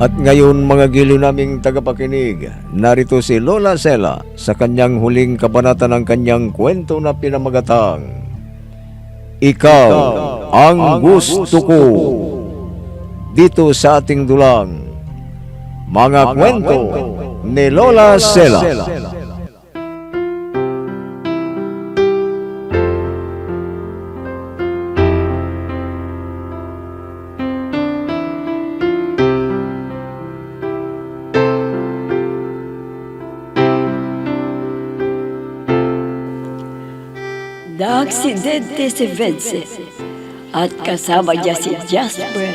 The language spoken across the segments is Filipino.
At ngayon mga giliw naming tagapakinig, narito si Lola Sela sa kanyang huling kabanata ng kanyang kwento na pinamagatang Ikaw ang gusto ko. Dito sa ating dulang mga kwento ni Lola Sela. Naaksidente si Vincent at kasama niya si Jasper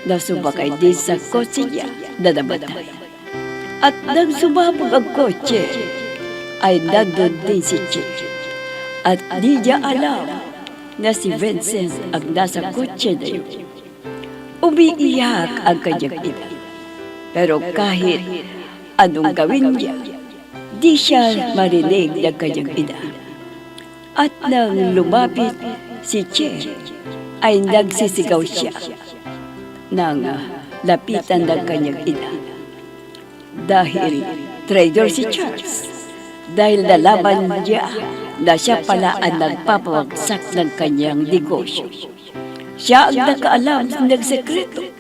na sumakay din sa kotse niya na namatay. At nang sumabog ang kotse, ay nandun din si Chick. At di niya alam na si Vincent ang nasa kotse na yun. Umiiyak ang kanyang ina. Pero kahit anong gawin niya, di siya marinig ng kanyang ina. At nang lumapit si Che, ay nagsisigaw siya nang lapitan ng kanyang ina. Dahil traitor si Charles, dahil nalaman niya na siya pala ang nagpapawagsak ng kanyang negosyo. Siya ang nakaalam ng sekreto.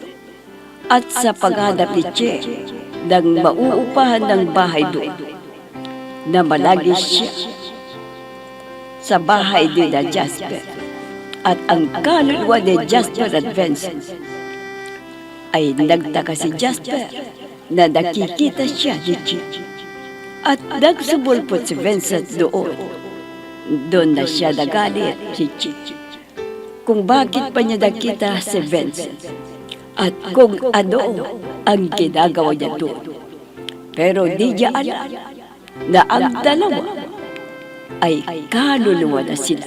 At sa paghanap ni Che, nang mauupahan ng bahay doon, na malagi siya sa bahay din na Jasper. At ang kaluluwa ni Jasper at Vincent ay nagtaka si Jasper na nakikita siya ni Chick. At nagsubulpot si Vincent doon. Doon na siya nagalit si Chick. Kung bakit pa niya nakita si Vincent at kung ano ang ginagawa niya doon. Pero di niya alam na ang dalawa ay kaluluwa na sila.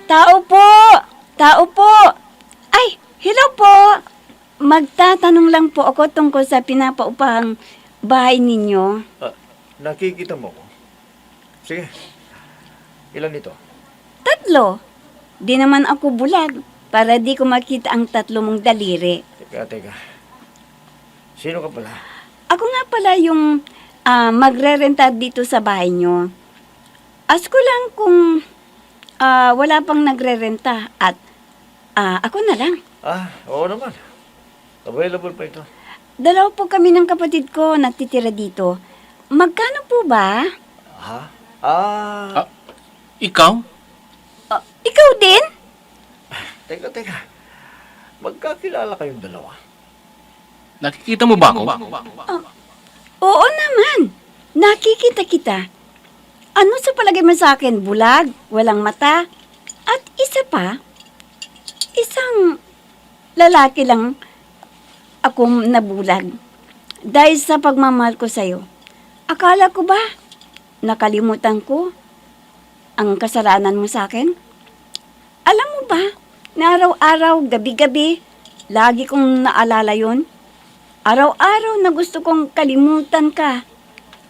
Tao po! Tao po! Ay, hello po! Magtatanong lang po ako tungkol sa pinapaupahang bahay ninyo. Nakikita mo ko? Sige, ilan ito? 3. Di naman ako bulag para di ko makita ang 3 mong daliri. Teka. Sino ka pala? Ako nga pala yung magre-renta dito sa bahay nyo. Ask ko lang kung wala pang nagre-renta at ako na lang. Oo naman. Available pa ito. 2 po kami ng kapatid ko natitira dito. Magkano po ba? Ikaw? Ikaw din? Teka. Magkakilala kayong dalawa. Nakikita mo ba ako? Oo naman. Nakikita kita. Ano sa palagay mo sa akin? Bulag? Walang mata? At isa pa, isang lalaki lang ako nabulag. Dahil sa pagmamahal ko sa'yo. Akala ko ba nakalimutan ko ang kasalanan mo sa akin? Alam mo ba na araw-araw, gabi-gabi, lagi kong naalala yon. Araw-araw na gusto kong kalimutan ka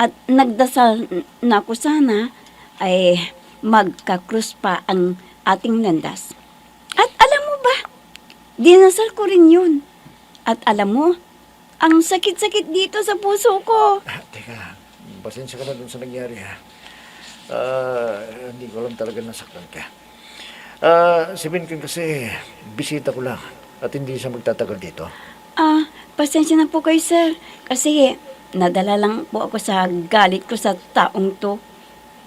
at nagdasal na ako sana ay magka-cross pa ang ating landas. At alam mo ba, dinasal ko rin yun. At alam mo, ang sakit-sakit dito sa puso ko. Teka, pasensya ka na dun sa nangyari ha. Hindi ko alam talaga nasaktan ka. Si Vincent kasi bisita ko lang at hindi siya magtatagal dito. Pasensya na po kayo, sir. Kasi nadala lang po ako sa galit ko sa taong to.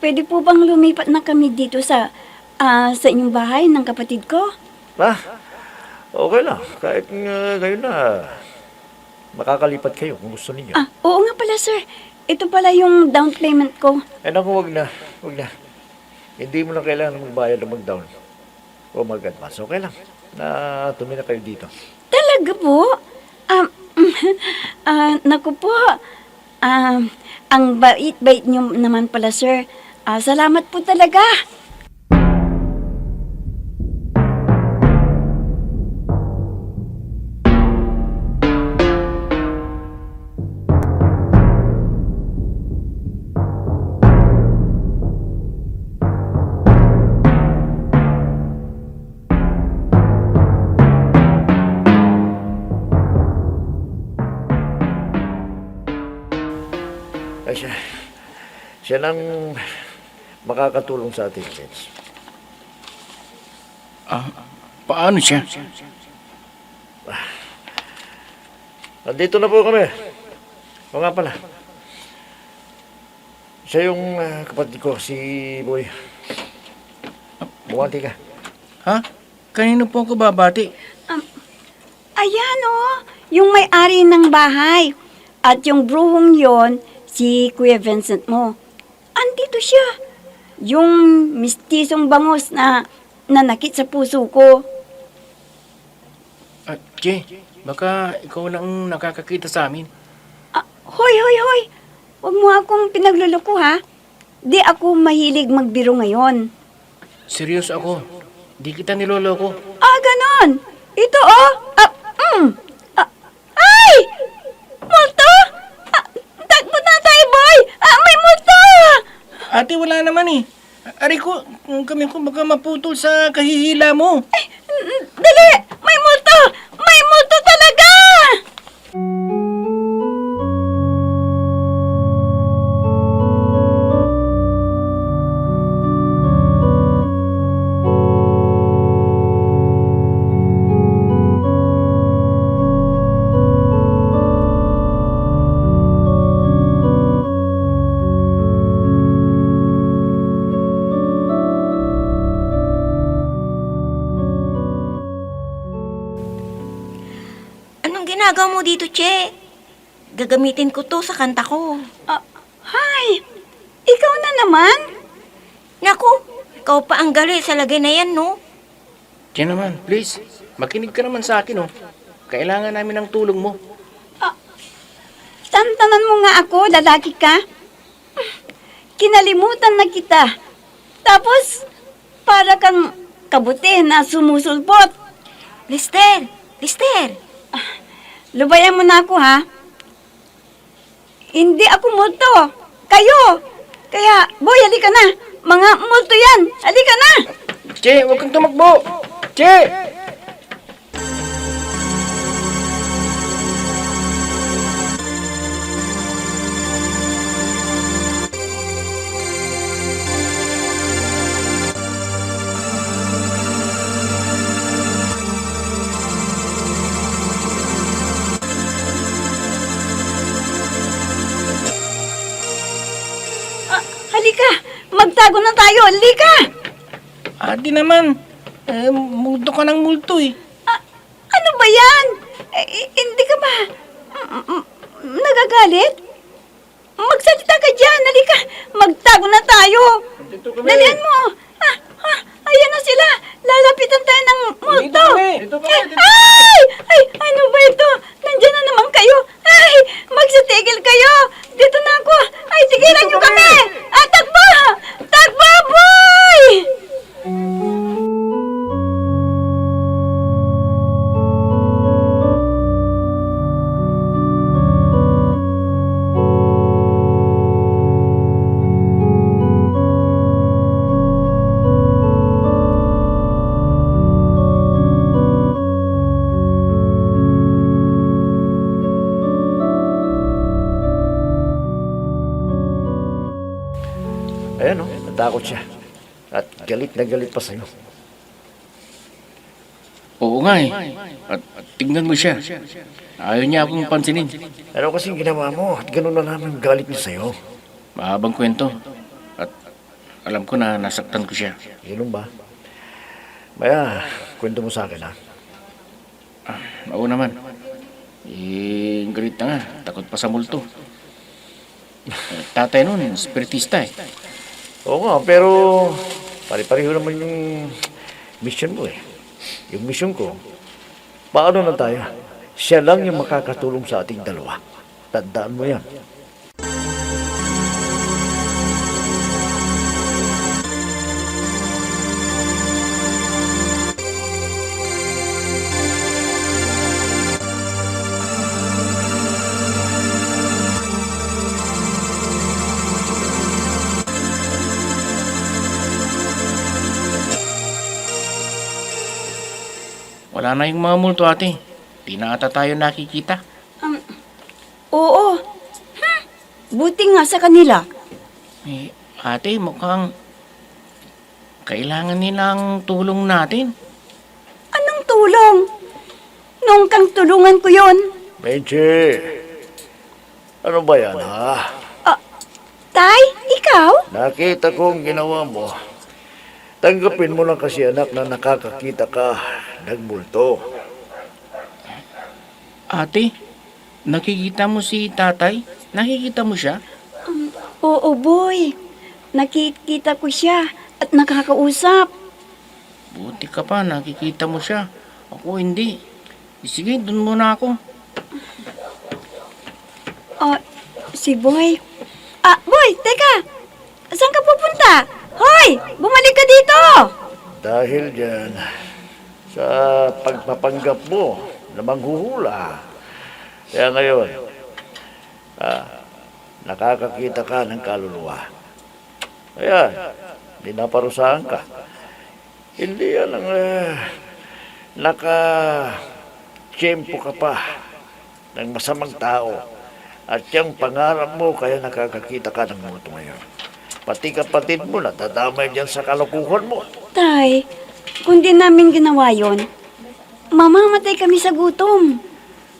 Pwede po bang lumipat na kami dito sa inyong bahay ng kapatid ko? Okay lang. Kahit ngayon na makakalipat kayo kung gusto ninyo. Oo nga pala, sir. Ito pala yung down payment ko. Naku, wag na. Hindi mo na kailangan magbayad o mag-down o mag-advance. Okay lang na tumira kayo dito. Talaga po? Naku po. Ang bait-bait niyo naman pala, sir. Salamat po talaga. Ay siya lang makakatulong sa atin, Vince. Paano siya? Nandito na po kami. O nga pala. Siya yung kapatid ko, si Boy. Buwanti ka. Ha? Kanino po ako babati? Ayan yung may-ari ng bahay. At yung bruhong yon, si Kuya Vincent mo. Andito siya. Yung mistisong bangus na nanakit sa puso ko. Che, baka ikaw lang nakakakita sa amin. Hoy! Huwag mo akong pinagluloko, ha? Di ako mahilig magbiro ngayon. Seryoso ako. Di kita niloloko. Ganon! Ito, ay! Multo! Takbo na tayo, boy! May multo! Ate, wala naman eh. Ari ko, kami ko baka maputol sa kahihila mo. Dali! May multo! May multo talaga! Anong ginagawa mo dito, Che? Gagamitin ko to sa kanta ko. Hi! Ikaw na naman? Naku, ikaw pa ang gali sa lagay na yan, no? Che naman, please. Makinig ka naman sa akin, oh. Kailangan namin ng tulong mo. Tantanan mo nga ako, lalaki ka. Kinalimutan na kita. Tapos, para kang kabuti na sumusulpot. Lister! Lubayan mo na ako, ha? Hindi ako multo. Kayo! Kaya, boy, halika na. Mga multo yan. Halika na! Che, huwag kang tumakbo! Che! Halika! Magtago na tayo! Halika! Ate naman. Multo ka ng multo eh. Ano ba yan? Hindi ka ba nagagalit? Magsalita ka dyan! Halika! Magtago na tayo! Dalian mo! Ayan na sila! Lalapitan tayo ng multo! Dito kami! Ay! Ano ba ito? Nandiyan na naman kayo! Ay! Magsatigil kayo! Dito na ako! Ay, tigilan niyo kami! Takbo! Takbo, boy! Ayan, natakot siya. At galit na galit pa sa'yo. Oo nga eh. At tingnan mo siya. Ayaw niya akong pansinin. Ano kasing ginawa mo? At ganun na naman galit niya sa'yo. Mahabang kwento. At alam ko na nasaktan ko siya. Ganun ba? Maya, kwento mo sa akin, ha? Oo naman. Galit na nga. Takot pa sa multo. Tatay nun, spiritista eh. Oo nga, pero pare-pareho naman yung mission mo eh. Yung mission ko, paano na tayo? Siya lang yung makakatulong sa ating dalawa. Tandaan mo yan. Wala na yung mga multo ate. Di na ata tayo nakikita. Oo. Buti nga sa kanila. Eh, ate, mukhang kailangan nilang tulong natin. Anong tulong? Nung kang tulungan ko yon. Benji, ano ba yan, ha? Tay, ikaw? Nakita ko ang ginawa mo. Tanggapin mo lang kasi anak na nakakakita ka ng multo. Ate, nakikita mo si tatay? Nakikita mo siya? Oo, boy. Nakikita ko siya at nakakausap. Buti ka pa, nakikita mo siya. Ako hindi. Sige, dun muna ako. Si Boy. Boy, teka! Saan ka pupunta? Hoy! Bumalik ka dito! Dahil dyan, sa pagpapanggap mo na manghuhula. Kaya ngayon, nakakakita ka ng kaluluwa. Kaya, dinaparusahan ka. Hindi yan ang naka-tiyempo ka pa ng masamang tao. At yung pangarap mo, kaya nakakakita ka ng multo ngayon. Pati kapatid mo, natadamay dyan sa kalokohan mo. Tay, kung di namin ginawa yon, mamamatay kami sa gutom.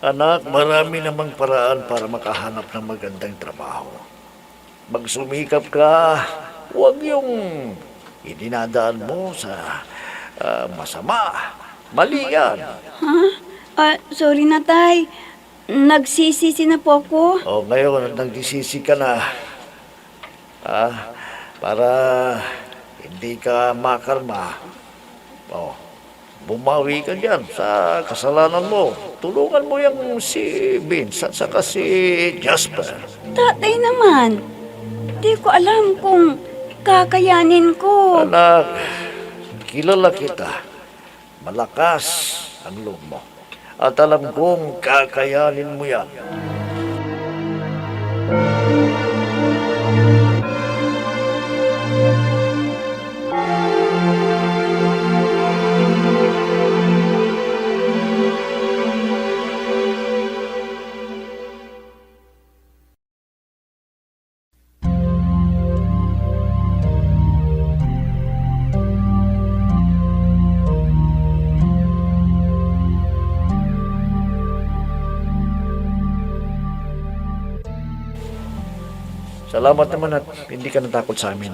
Anak, marami namang paraan para makahanap ng magandang trabaho. Magsumikap ka, huwag yung idinadaan mo sa masama. Mali yan. Sorry na, Tay. Nagsisisi na po ako. O ngayon, nagdisisi ka na. Para hindi ka makarma. O, bumawi ka dyan sa kasalanan mo. Tulungan mo yung si Vince at saka si Jasper. Tatay naman, di ko alam kung kakayanin ko. Anak, kilala kita. Malakas ang loob mo. At alam kong kakayanin mo yan. Salamat naman at hindi ka natakot sa amin.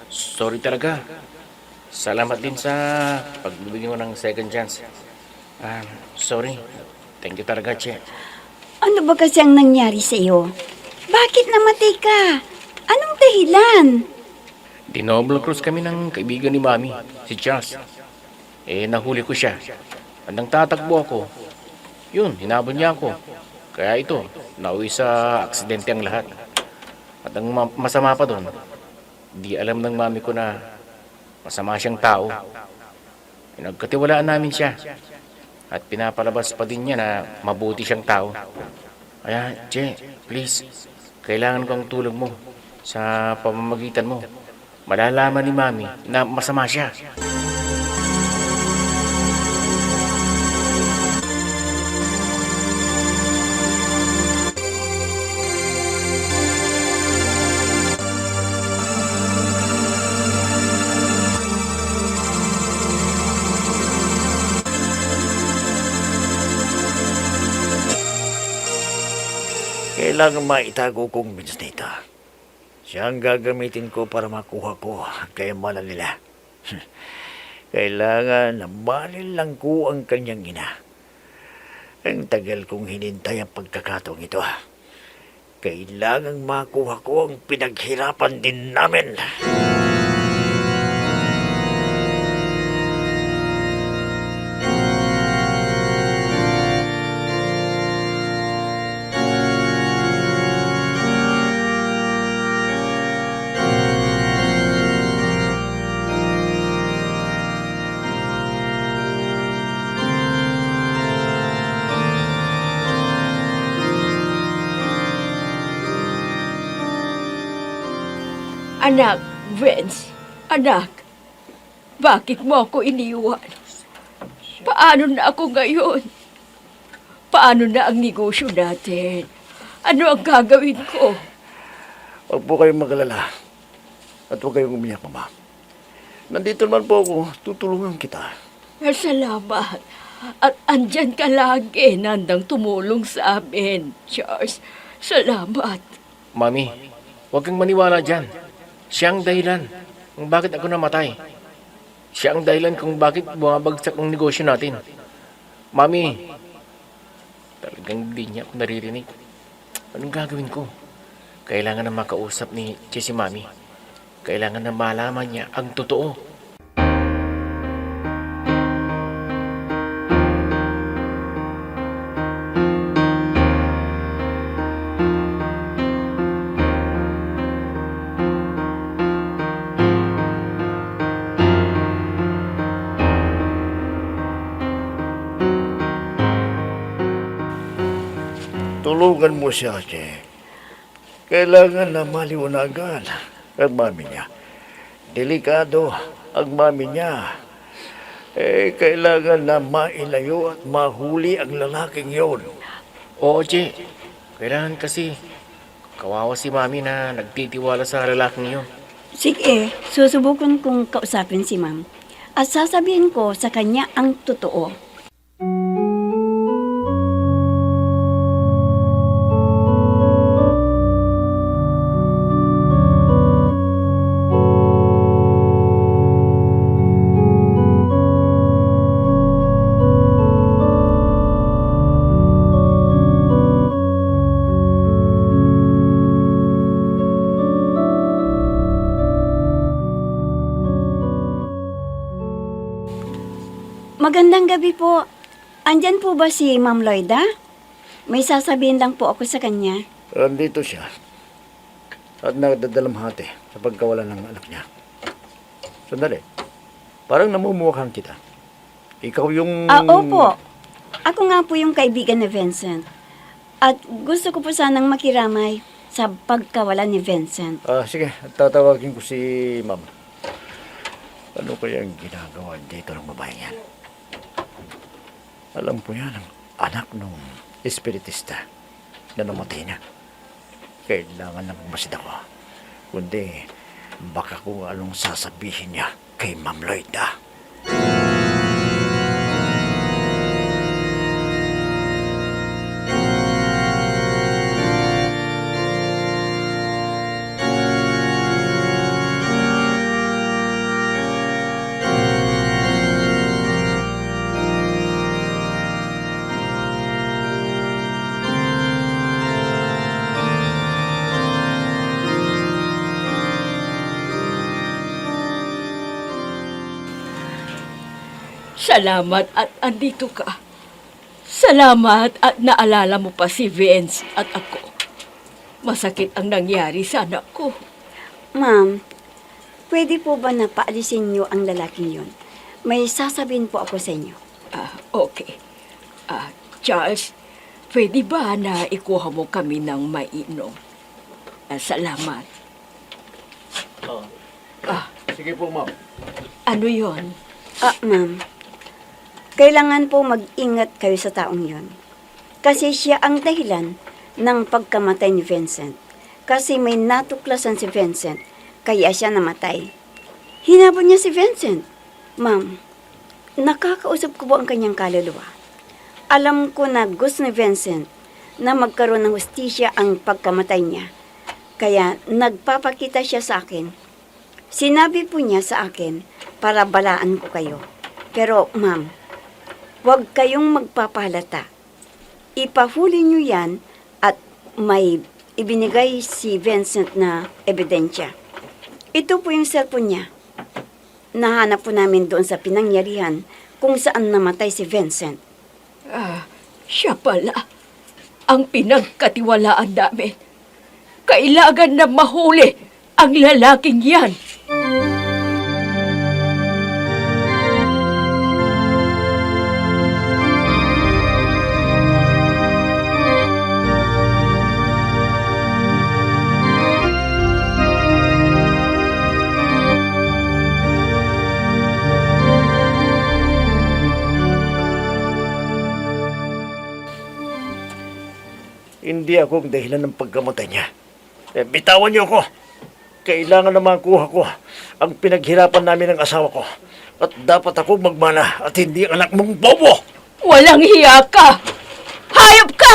Sorry talaga. Salamat din sa pagbibigyan mo ng second chance. Sorry. Thank you talaga, Che. Ano ba kasi ang nangyari sa iyo? Bakit namatay ka? Anong dahilan? Dinoble cross kami ng kaibigan ni Mami, si Charles. Nahuli ko siya. Andang tatakbo ako. Yun, hinabol niya ako. Kaya ito, nauwi sa aksidente ang lahat. At ang masama pa doon, di alam ng mami ko na masama siyang tao. Pinagkatiwalaan namin siya. At pinapalabas pa din niya na mabuti siyang tao. Kaya, Che, please, kailangan ko ang tulong mo sa pamamagitan mo. Malalaman ni Mami na masama siya. Kailangan maitago kong Vince dito. Siya ang gagamitin ko para makuha ko ang kayamanan nila. Kailangan na lang ko ang kanyang ina. Ang tagal kong hinintay ang pagkakataong ito. Kailangan makuha ko ang pinaghirapan din namin. Anak, Vince, anak, bakit mo ako iniwan? Paano na ako ngayon? Paano na ang negosyo natin? Ano ang gagawin ko? Huwag po kayong magalala. At huwag kayong umiyak, Mama. Nandito naman po ako. Tutulungan kita. Salamat. At andyan ka lagi, nandang tumulong sa amin. Charles, salamat. Mami, huwag kang maniwala dyan. Siya ang dahilan kung bakit ako namatay. Siya ang dahilan kung bakit bumabagsak ang negosyo natin. Mami, talagang hindi niya ako naririnig. Anong gagawin ko? Kailangan na makausap ni si Mami. Kailangan na malaman niya ang totoo. Tulungan mo siya, Che. Kailangan na maliwanagan ang mami niya. Delikado ang mami niya. Kailangan na mailayo at mahuli ang lalaking yon. Oo, Che. Kailangan kasi kawawa si Mami na nagtitiwala sa lalaking yun. Sige, susubukan kong kausapin si ma'am. At sasabihin ko sa kanya ang totoo. Magandang gabi po. Andyan po ba si Ma'am Loida? May sasabihin lang po ako sa kanya. Nandito siya. At nagdadalamhati sa pagkawala ng anak niya. Sandali. Parang namumukhang kita. Ikaw yung... Opo. Ako nga po yung kaibigan ni Vincent. At gusto ko po sanang makiramay sa pagkawala ni Vincent. Sige, tatawagin ko si Ma'am. Ano kaya ang ginagawa dito ng babae yan? Alam ko yan, ang anak ng espiritista na namatay na. Kailangan na bumasid ako. Kundi, baka kung anong sasabihin niya kay Ma'am Loida. Salamat at andito ka. Salamat at naalala mo pa si Vince at ako. Masakit ang nangyari sa anak ko. Ma'am, pwede po ba na paalisin niyo ang lalaking yun? May sasabihin po ako sa inyo. Okay. Charles, pwede ba na ikuha mo kami ng mainom? Salamat. Sige po, Ma'am. Ano yon? Ma'am, kailangan po mag-ingat kayo sa taong yon. Kasi siya ang dahilan ng pagkamatay ni Vincent. Kasi may natuklasan si Vincent, kaya siya namatay. Hinabol niya si Vincent. Ma'am, nakakausap ko po ang kanyang kaluluwa. Alam ko na gusto ni Vincent na magkaroon ng hustisya ang pagkamatay niya. Kaya nagpapakita siya sa akin. Sinabi po niya sa akin para balaan ko kayo. Pero ma'am, huwag kayong magpapahalata. Ipahuli niyo yan at may ibinigay si Vincent na ebidensya. Ito po yung cellphone niya. Nahanap po namin doon sa pinangyarihan kung saan namatay si Vincent. Siya pala ang pinagkatiwalaan namin. Kailangan na mahuli ang lalaking yan. Hindi ako ang dahilan ng pagkamatay niya. Bitawan niyo ako. Kailangan na makuha ko ang pinaghirapan namin ng asawa ko. At dapat ako magmana at hindi ang anak mong bobo! Walang hiya ka! Hayop ka!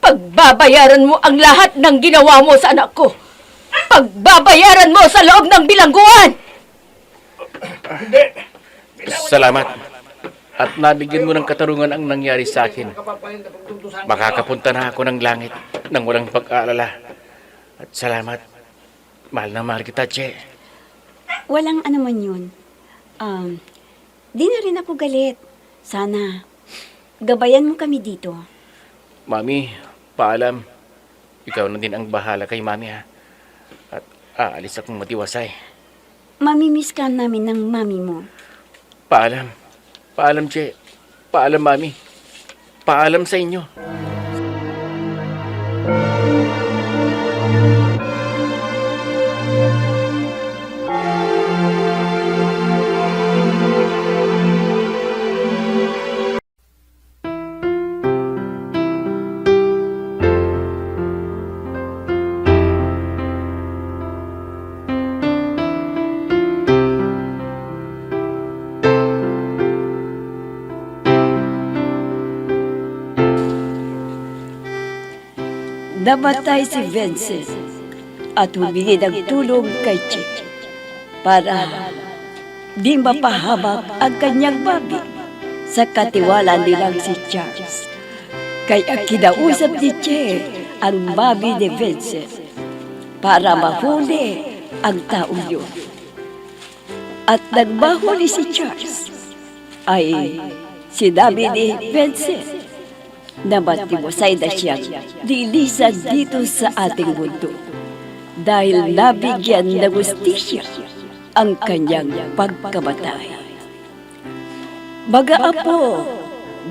Pagbabayaran mo ang lahat ng ginawa mo sa anak ko. Pagbabayaran mo sa loob ng bilangguan! Salamat. At nabigyan mo ng katarungan ang nangyari sa akin. Makakapunta na ako ng langit nang walang pag-aalala. At salamat. Mahal na mahal kita, Che. Walang ano man yun. Di na rin ako galit. Sana, gabayan mo kami dito. Mami, paalam. Ikaw na din ang bahala kay Mami, ha? At aalis akong matiwasay. Mamimiss ka namin ng mami mo. Paalam. Paalam, Che. Paalam, Mami. Paalam sa inyo. Namatay si Vincent at humingi ng tulong kay Chick para di mapahamak ang kanyang babi sa katiwala nilang si Charles. Kaya kinausap ni Chick ang babi ni Vincent para mahuli ang taong yun. At nang mahuli si Charles, ay sinabi ni Vincent na matiwasay na siyang lilisan dito sa ating mundo dahil nabigyan ng hustisya ang kanyang pagkamatay. Mga apo,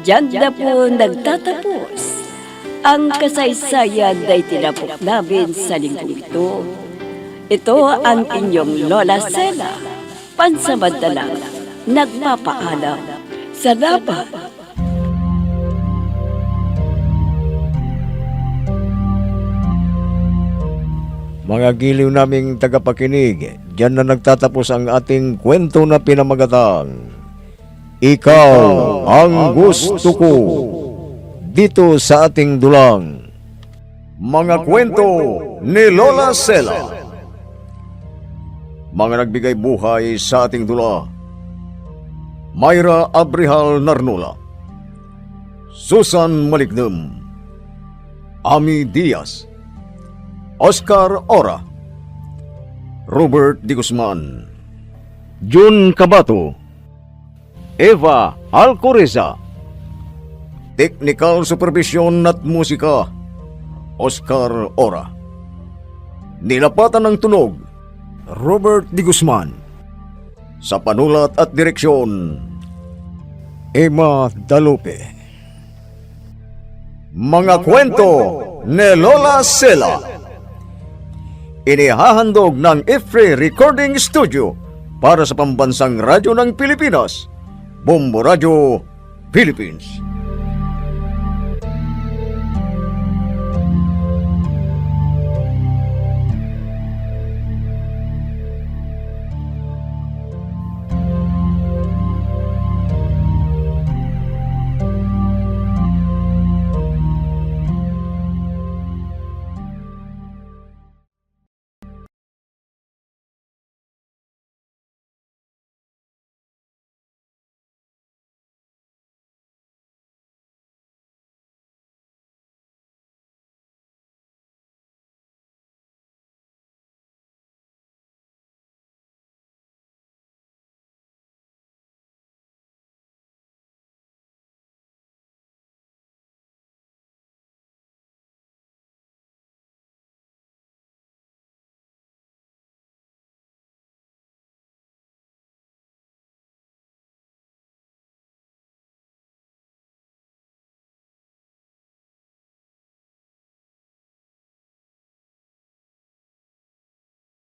diyan na po nagtatapos ang kasaysayan na itinapok namin sa linggong ito. Ito ang inyong Lola Sela, pansamantalang nagpapaalam. Salamat! Mga giliw naming tagapakinig, diyan na nagtatapos ang ating kwento na pinamagatang Ikaw ang Gusto Ko, dito sa ating dulang Mga Kwento ni Lola Sela. Mga nagbigay buhay sa ating dula: Myra Abrihal Narnula, Susan Malignem, Ami Diaz, Oscar Ora, Robert D. Guzman, Jun Cabato, Eva Alcoreza. Technical Supervision at Musika, Oscar Ora. Nilapatan ng tunog, Robert D. Guzman. Sa panulat at direksyon, Emma Dalupe. Mga kwento ni Lola Sela. Inihahandog ng IFRE Recording Studio para sa pambansang radyo ng Pilipinas, Bombo Radio, Philippines.